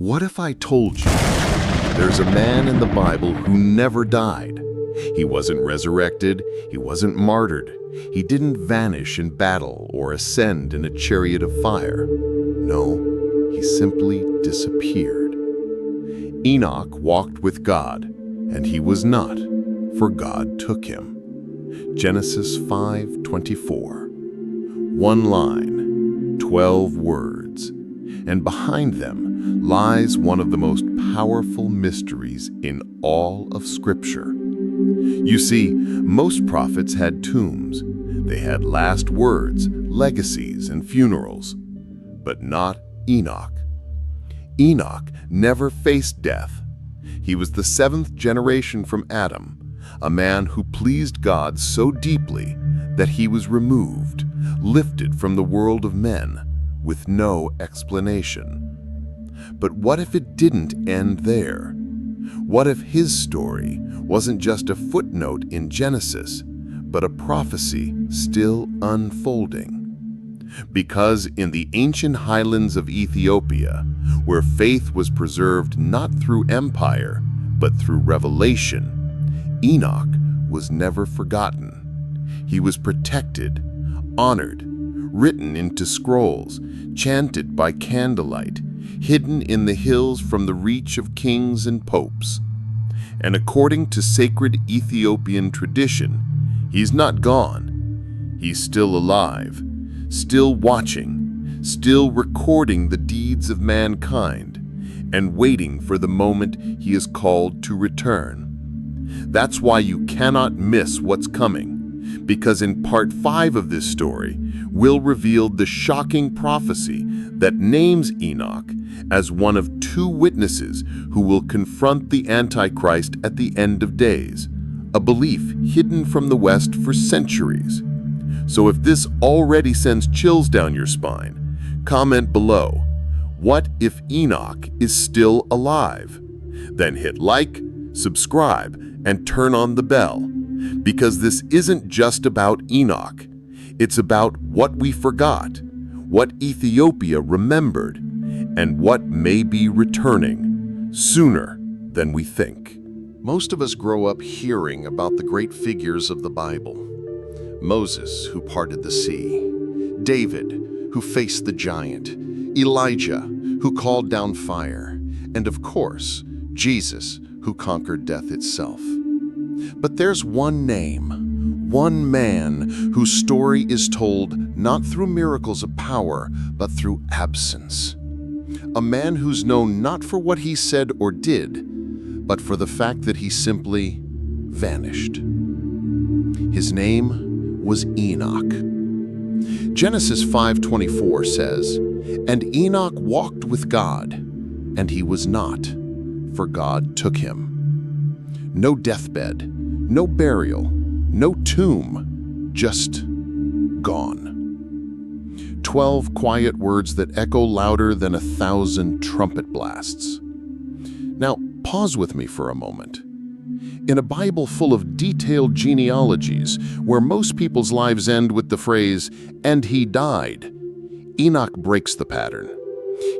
What if I told you there's a man in the Bible who never died? He wasn't resurrected, he wasn't martyred, he didn't vanish in battle or ascend in a chariot of fire. No, he simply disappeared. Enoch walked with God, and he was not, for God took him. Genesis 5:24. One line, 12 words, and behind them lies one of the most powerful mysteries in all of Scripture. You see, most prophets had tombs. They had last words, legacies, and funerals. But not Enoch. Enoch never faced death. He was the seventh generation from Adam, a man who pleased God so deeply that he was removed, lifted from the world of men, with no explanation. But what if it didn't end there? What if his story wasn't just a footnote in Genesis, but a prophecy still unfolding? Because in the ancient highlands of Ethiopia, where faith was preserved not through empire, but through revelation, Enoch was never forgotten. He was protected, honored, written into scrolls, chanted by candlelight, hidden in the hills from the reach of kings and popes. And according to sacred Ethiopian tradition, he's not gone. He's still alive, still watching, still recording the deeds of mankind, and waiting for the moment he is called to return. That's why you cannot miss what's coming, because in part 5 of this story, we'll reveal the shocking prophecy that names Enoch as one of 2 witnesses who will confront the Antichrist at the end of days, a belief hidden from the West for centuries. So if this already sends chills down your spine, comment below, what if Enoch is still alive? Then hit like, subscribe, and turn on the bell, because this isn't just about Enoch. It's about what we forgot, what Ethiopia remembered, and what may be returning sooner than we think. Most of us grow up hearing about the great figures of the Bible. Moses, who parted the sea, David, who faced the giant, Elijah, who called down fire, and of course, Jesus, who conquered death itself. But there's one name, one man whose story is told not through miracles of power, but through absence. A man who's known not for what he said or did, but for the fact that he simply vanished. His name was Enoch. Genesis 5:24 says, "And Enoch walked with God, and he was not, for God took him." No deathbed, no burial, no tomb, just gone. 12 quiet words that echo louder than 1,000 trumpet blasts. Now, pause with me for a moment. In a Bible full of detailed genealogies, where most people's lives end with the phrase, "and he died," Enoch breaks the pattern.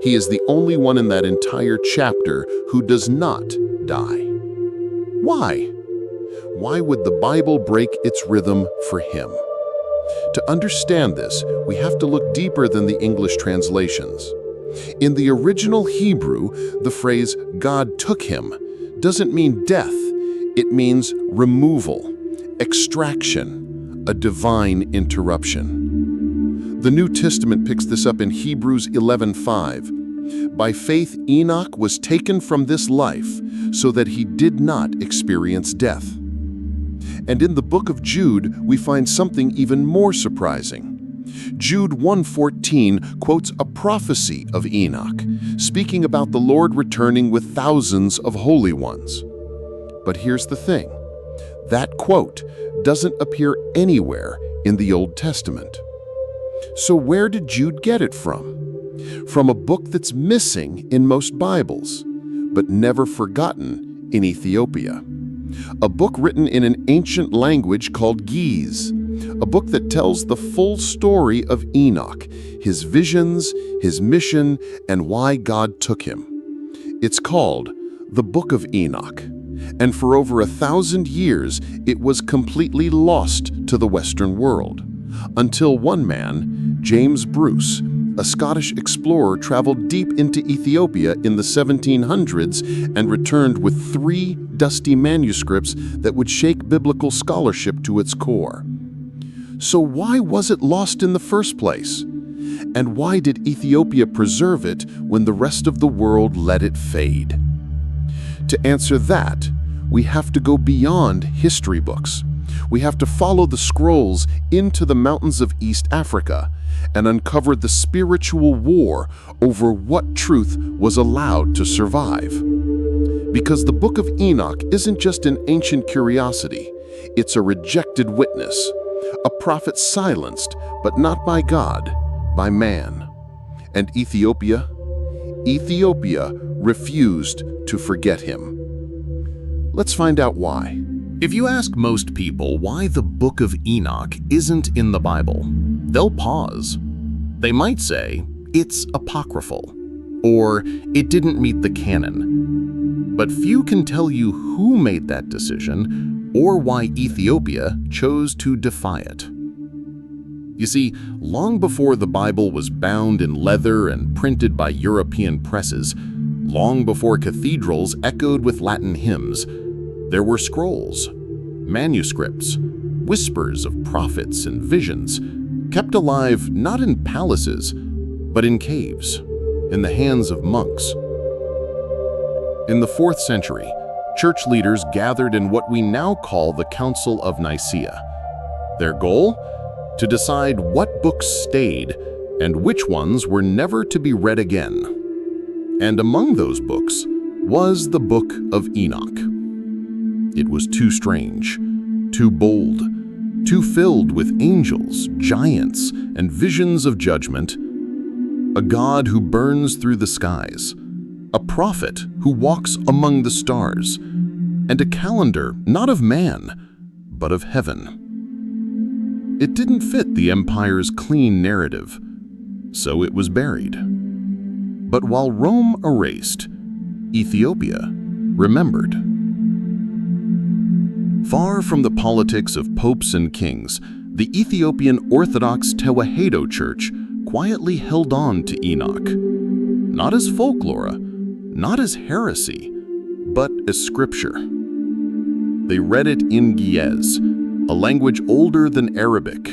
He is the only one in that entire chapter who does not die. Why? Why would the Bible break its rhythm for him? To understand this, we have to look deeper than the English translations. In the original Hebrew, the phrase "God took him" doesn't mean death. It means removal, extraction, a divine interruption. The New Testament picks this up in Hebrews 11:5. By faith, Enoch was taken from this life so that he did not experience death. And in the book of Jude, we find something even more surprising. Jude 1:14 quotes a prophecy of Enoch, speaking about the Lord returning with thousands of holy ones. But here's the thing. That quote doesn't appear anywhere in the Old Testament. So where did Jude get it from? From a book that's missing in most Bibles, but never forgotten in Ethiopia. A book written in an ancient language called Ge'ez, a book that tells the full story of Enoch, his visions, his mission, and why God took him. It's called the Book of Enoch, and for over 1,000 years it was completely lost to the Western world, until one man, James Bruce, a Scottish explorer, traveled deep into Ethiopia in the 1700s and returned with 3 dusty manuscripts that would shake biblical scholarship to its core. So why was it lost in the first place? And why did Ethiopia preserve it when the rest of the world let it fade? To answer that, we have to go beyond history books. We have to follow the scrolls into the mountains of East Africa and uncover the spiritual war over what truth was allowed to survive. Because the Book of Enoch isn't just an ancient curiosity, it's a rejected witness, a prophet silenced, but not by God, by man. And Ethiopia refused to forget him. Let's find out why. If you ask most people why the Book of Enoch isn't in the Bible, they'll pause. They might say, it's apocryphal, or it didn't meet the canon. But few can tell you who made that decision or why Ethiopia chose to defy it. You see, long before the Bible was bound in leather and printed by European presses, long before cathedrals echoed with Latin hymns, there were scrolls, manuscripts, whispers of prophets and visions, kept alive not in palaces, but in caves, in the hands of monks. In the 4th century, church leaders gathered in what we now call the Council of Nicaea. Their goal? To decide what books stayed and which ones were never to be read again. And among those books was the Book of Enoch. It was too strange, too bold, too filled with angels, giants, and visions of judgment, a God who burns through the skies, a prophet who walks among the stars, and a calendar not of man, but of heaven. It didn't fit the empire's clean narrative, so it was buried. But while Rome erased, Ethiopia remembered. Far from the politics of popes and kings, the Ethiopian Orthodox Tewahedo Church quietly held on to Enoch, not as folklore, not as heresy, but as scripture. They read it in Ge'ez, a language older than Arabic,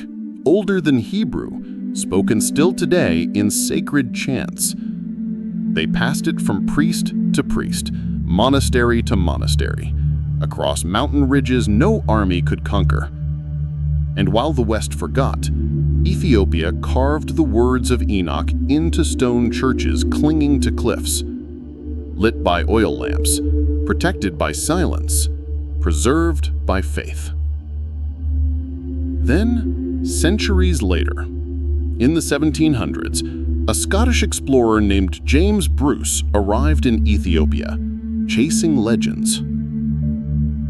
older than Hebrew, spoken still today in sacred chants. They passed it from priest to priest, monastery to monastery, across mountain ridges no army could conquer. And while the West forgot, Ethiopia carved the words of Enoch into stone churches clinging to cliffs, lit by oil lamps, protected by silence, preserved by faith. Then, centuries later, in the 1700s, a Scottish explorer named James Bruce arrived in Ethiopia, chasing legends.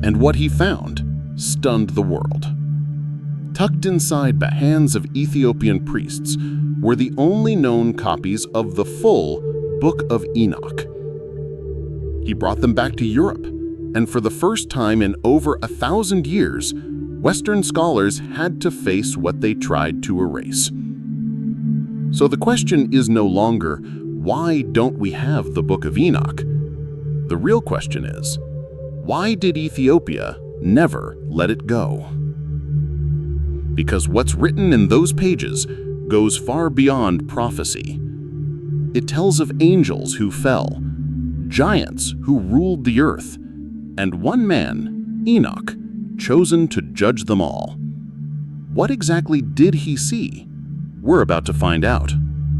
And what he found stunned the world. Tucked inside the hands of Ethiopian priests were the only known copies of the full Book of Enoch. He brought them back to Europe, and for the first time in over 1,000 years, Western scholars had to face what they tried to erase. So the question is no longer, why don't we have the Book of Enoch? The real question is, why did Ethiopia never let it go? Because what's written in those pages goes far beyond prophecy. It tells of angels who fell, giants who ruled the earth, and one man, Enoch, chosen to judge them all. What exactly did he see? We're about to find out.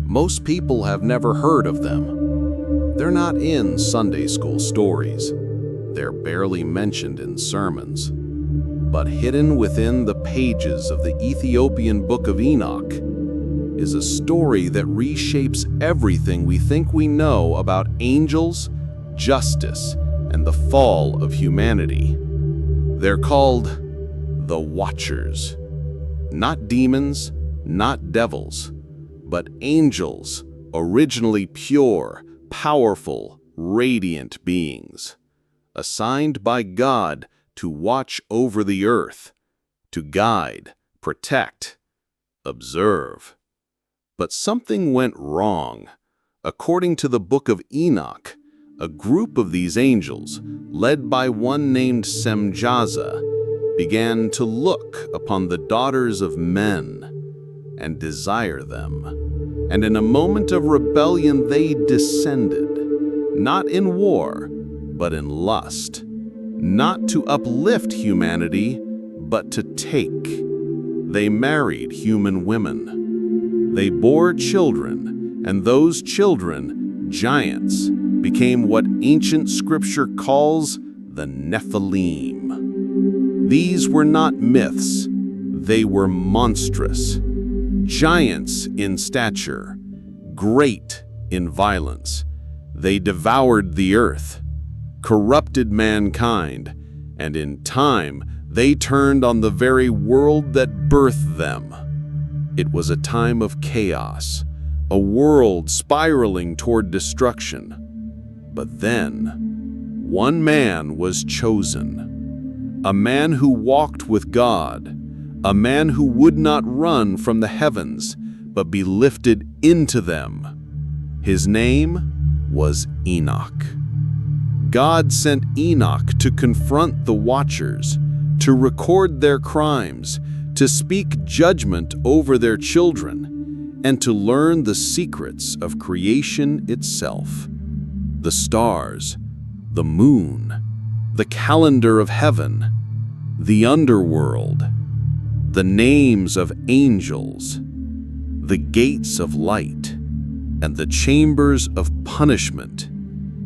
Most people have never heard of them. They're not in Sunday school stories. They're barely mentioned in sermons. But hidden within the pages of the Ethiopian Book of Enoch is a story that reshapes everything we think we know about angels, justice, and the fall of humanity. They're called the Watchers. Not demons, not devils, but angels, originally pure, powerful, radiant beings, assigned by God to watch over the earth, to guide, protect, observe. But something went wrong. According to the book of Enoch, a group of these angels, led by one named Semjaza, began to look upon the daughters of men and desire them. And in a moment of rebellion they descended, not in war, but in lust, not to uplift humanity, but to take. They married human women. They bore children, and those children, giants, became what ancient scripture calls the Nephilim. These were not myths, they were monstrous. Giants in stature, great in violence. They devoured the earth, corrupted mankind, and in time they turned on the very world that birthed them. It was a time of chaos, a world spiraling toward destruction. But then, one man was chosen, a man who walked with God, a man who would not run from the heavens, but be lifted into them. His name was Enoch. God sent Enoch to confront the Watchers, to record their crimes, to speak judgment over their children, and to learn the secrets of creation itself. The stars, the moon, the calendar of heaven, the underworld, the names of angels, the gates of light, and the chambers of punishment.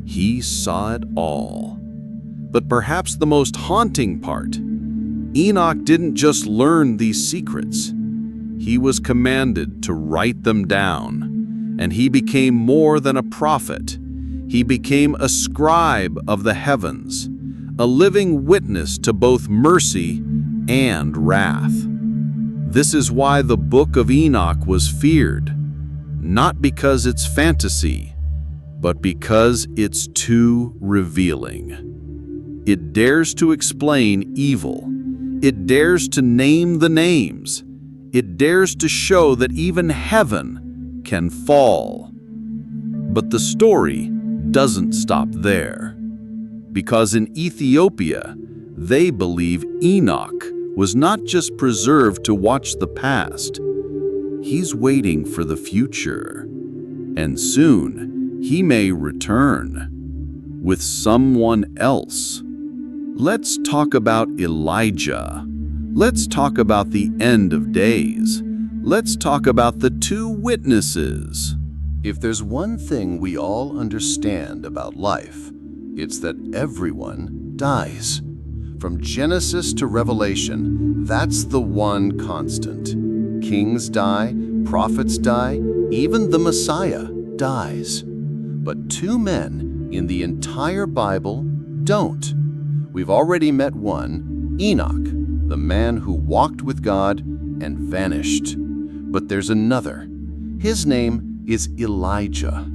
He saw it all. But perhaps the most haunting part, Enoch didn't just learn these secrets. He was commanded to write them down, and he became more than a prophet. He became a scribe of the heavens, a living witness to both mercy and wrath. This is why the book of Enoch was feared, not because it's fantasy, but because it's too revealing. It dares to explain evil. It dares to name the names. It dares to show that even heaven can fall. But the story doesn't stop there, because in Ethiopia, they believe Enoch was not just preserved to watch the past. He's waiting for the future, and soon he may return with someone else. Let's talk about Elijah. Let's talk about the end of days. Let's talk about the two witnesses. If there's one thing we all understand about life, it's that everyone dies. From Genesis to Revelation, that's the one constant. Kings die, prophets die, even the Messiah dies. But two men in the entire Bible don't. We've already met one, Enoch, the man who walked with God and vanished. But there's another. His name is Elijah,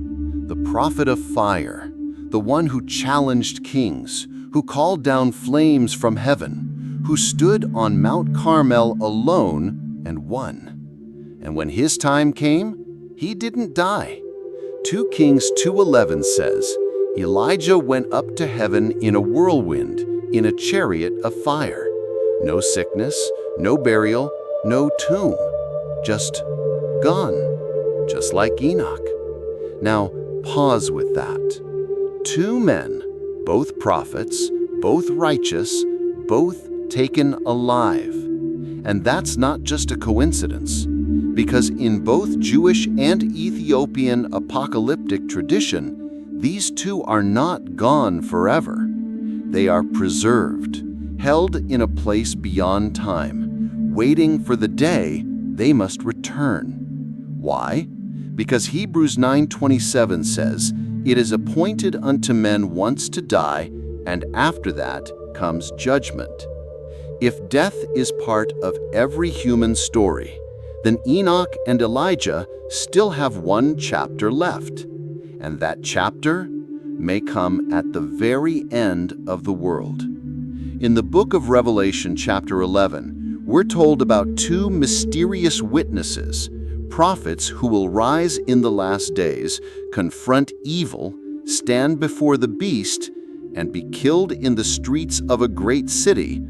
the prophet of fire, the one who challenged kings, who called down flames from heaven, who stood on Mount Carmel alone and won. And when his time came, he didn't die. 2 Kings 2:11 says, Elijah went up to heaven in a whirlwind, in a chariot of fire. No sickness, no burial, no tomb, just gone. Just like Enoch. Now, pause with that. 2 men, both prophets, both righteous, both taken alive. And that's not just a coincidence, because in both Jewish and Ethiopian apocalyptic tradition, these two are not gone forever. They are preserved, held in a place beyond time, waiting for the day they must return. Why? Because Hebrews 9:27 says, "It is appointed unto men once to die, and after that comes judgment." If death is part of every human story, then Enoch and Elijah still have one chapter left. And that chapter? may come at the very end of the world. In the book of Revelation, chapter 11, we're told about two mysterious witnesses, prophets who will rise in the last days, confront evil, stand before the beast, and be killed in the streets of a great city,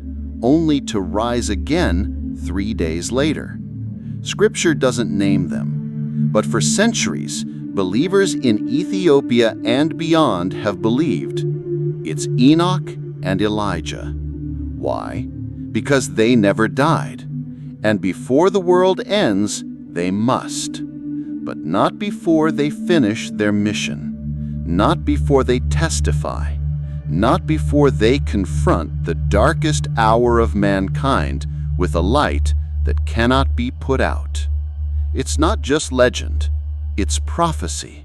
only to rise again 3 days later. Scripture doesn't name them, but for centuries, believers in Ethiopia and beyond have believed it's Enoch and Elijah. Why? Because they never died, and before the world ends, they must. But not before they finish their mission, not before they testify, not before they confront the darkest hour of mankind with a light that cannot be put out. It's not just legend, it's prophecy,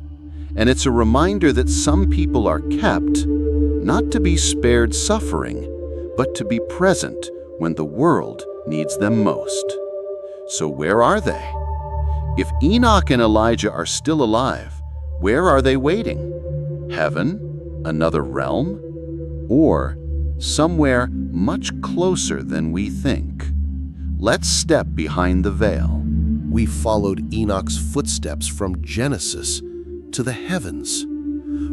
and it's a reminder that some people are kept, not to be spared suffering, but to be present when the world needs them most. So where are they? If Enoch and Elijah are still alive, where are they waiting? Heaven? Another realm? Or somewhere much closer than we think? Let's step behind the veil. We followed Enoch's footsteps from Genesis to the heavens,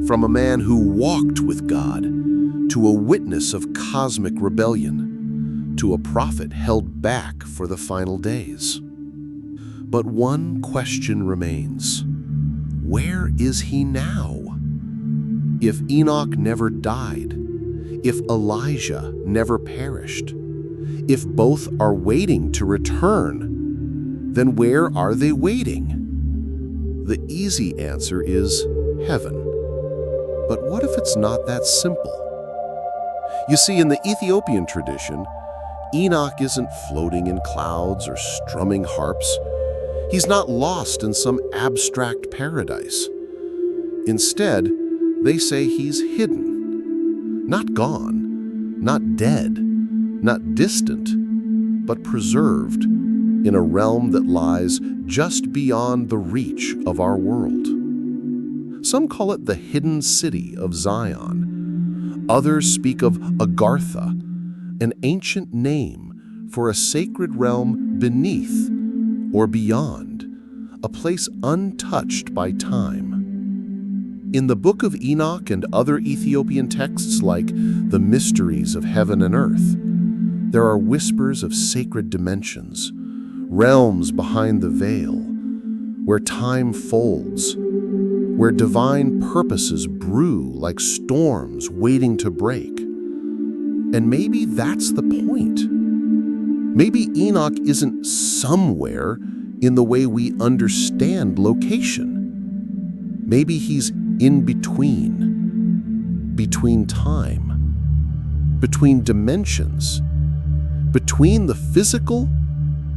from a man who walked with God, to a witness of cosmic rebellion, to a prophet held back for the final days. But one question remains. Where is he now? If Enoch never died, if Elijah never perished, if both are waiting to return, then where are they waiting? The easy answer is heaven. But what if it's not that simple? You see, in the Ethiopian tradition, Enoch isn't floating in clouds or strumming harps. He's not lost in some abstract paradise. Instead, they say he's hidden, not gone, not dead, not distant, but preserved in a realm that lies just beyond the reach of our world. Some call it the hidden city of Zion. Others speak of Agartha, an ancient name for a sacred realm beneath or beyond, a place untouched by time. In the Book of Enoch and other Ethiopian texts like the Mysteries of Heaven and Earth, there are whispers of sacred dimensions, realms behind the veil, where time folds, where divine purposes brew like storms waiting to break. And maybe that's the point. Maybe Enoch isn't somewhere in the way we understand location. Maybe he's in between time, between dimensions, between the physical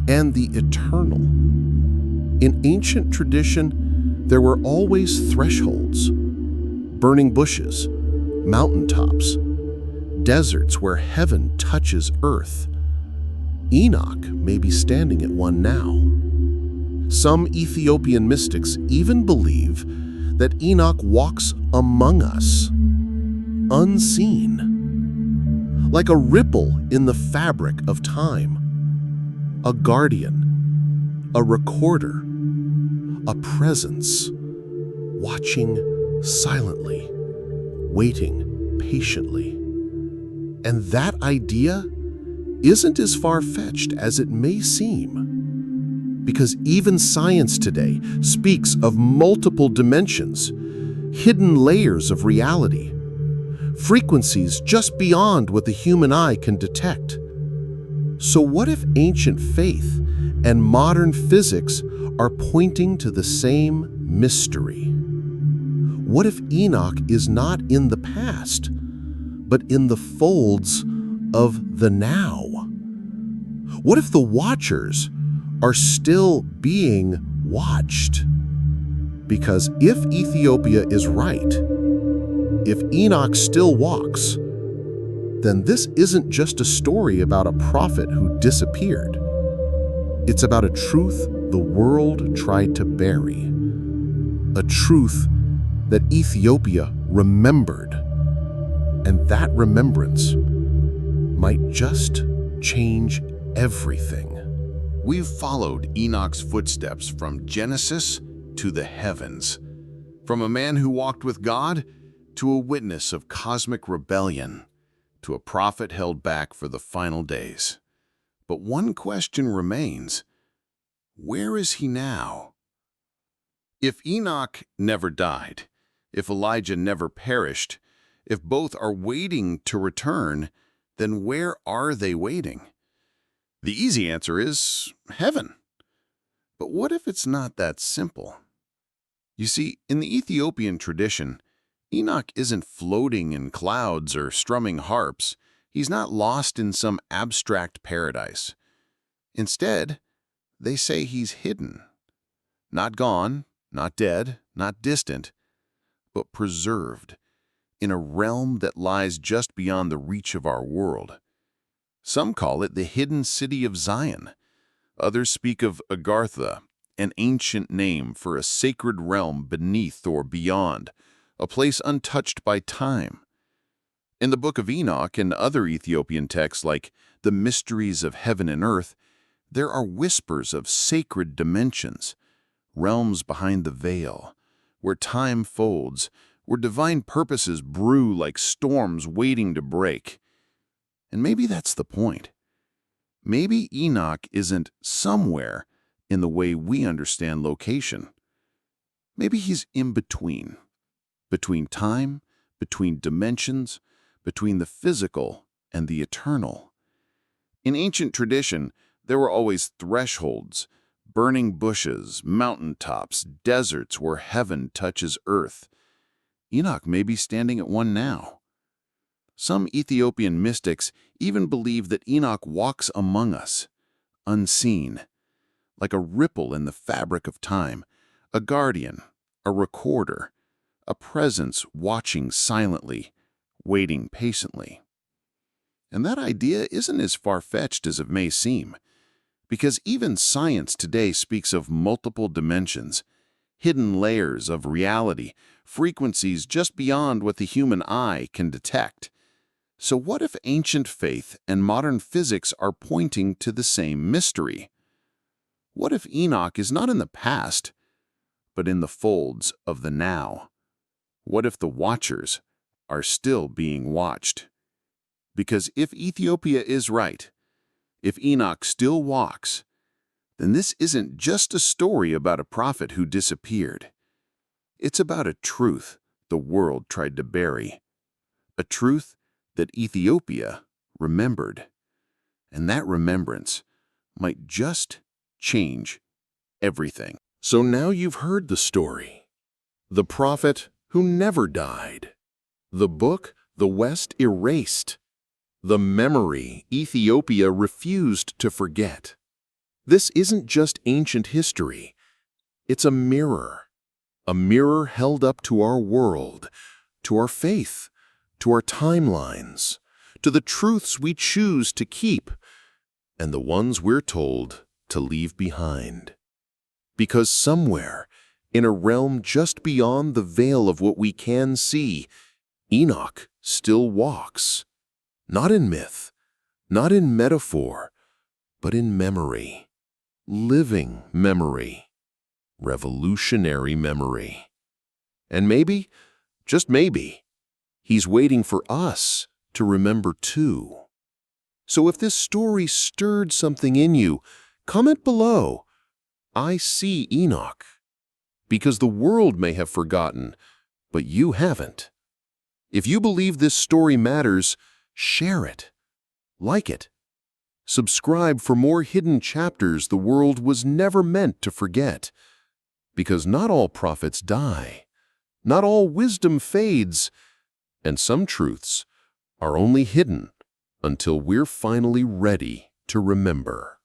and the eternal. In ancient tradition, there were always thresholds, burning bushes, mountaintops, deserts where heaven touches earth. Enoch may be standing at one now. Some Ethiopian mystics even believe that Enoch walks among us, unseen, like a ripple in the fabric of time, a guardian, a recorder, a presence, watching silently, waiting patiently. And that idea isn't as far-fetched as it may seem, because even science today speaks of multiple dimensions, hidden layers of reality, frequencies just beyond what the human eye can detect. So what if ancient faith and modern physics are pointing to the same mystery? What if Enoch is not in the past, but in the folds of the now? What if the watchers are still being watched? Because if Ethiopia is right, if Enoch still walks, then this isn't just a story about a prophet who disappeared. It's about a truth the world tried to bury, a truth that Ethiopia remembered. And that remembrance might just change everything. We've followed Enoch's footsteps from Genesis to the heavens, from a man who walked with God to a witness of cosmic rebellion, to a prophet held back for the final days. But one question remains: where is he now? If Enoch never died, if Elijah never perished, if both are waiting to return, then where are they waiting? The easy answer is heaven. But what if it's not that simple? You see, in the Ethiopian tradition, Enoch isn't floating in clouds or strumming harps. He's not lost in some abstract paradise. Instead, they say he's hidden. Not gone, not dead, not distant, but preserved in a realm that lies just beyond the reach of our world. Some call it the hidden city of Zion. Others speak of Agartha, an ancient name for a sacred realm beneath or beyond, a place untouched by time. In the Book of Enoch and other Ethiopian texts like the Mysteries of Heaven and Earth, there are whispers of sacred dimensions, realms behind the veil, where time folds, where divine purposes brew like storms waiting to break. And maybe that's the point. Maybe Enoch isn't somewhere in the way we understand location. Maybe he's in between time, between dimensions, between the physical and the eternal. In ancient tradition, there were always thresholds, burning bushes, mountaintops, deserts where heaven touches earth. Enoch may be standing at one now. Some Ethiopian mystics even believe that Enoch walks among us, unseen, like a ripple in the fabric of time, a guardian, a recorder, a presence watching silently, waiting patiently. And that idea isn't as far-fetched as it may seem, because even science today speaks of multiple dimensions, hidden layers of reality, frequencies just beyond what the human eye can detect. So what if ancient faith and modern physics are pointing to the same mystery? What if Enoch is not in the past, but in the folds of the now? What if the watchers are still being watched? Because if Ethiopia is right, if Enoch still walks, then this isn't just a story about a prophet who disappeared. It's about a truth the world tried to bury, a truth that Ethiopia remembered. And that remembrance might just change everything. So now you've heard the story. The prophet who never died. The book the West erased. The memory Ethiopia refused to forget. This isn't just ancient history. It's a mirror held up to our world, to our faith, to our timelines, to the truths we choose to keep, and the ones we're told to leave behind. Because somewhere, in a realm just beyond the veil of what we can see, Enoch still walks. Not in myth, not in metaphor, but in memory. Living memory. Revolutionary memory. And maybe, just maybe, he's waiting for us to remember too. So if this story stirred something in you, comment below. I see Enoch. Because the world may have forgotten, but you haven't. If you believe this story matters, share it. Like it. Subscribe for more hidden chapters the world was never meant to forget. Because not all prophets die. Not all wisdom fades. And some truths are only hidden until we're finally ready to remember.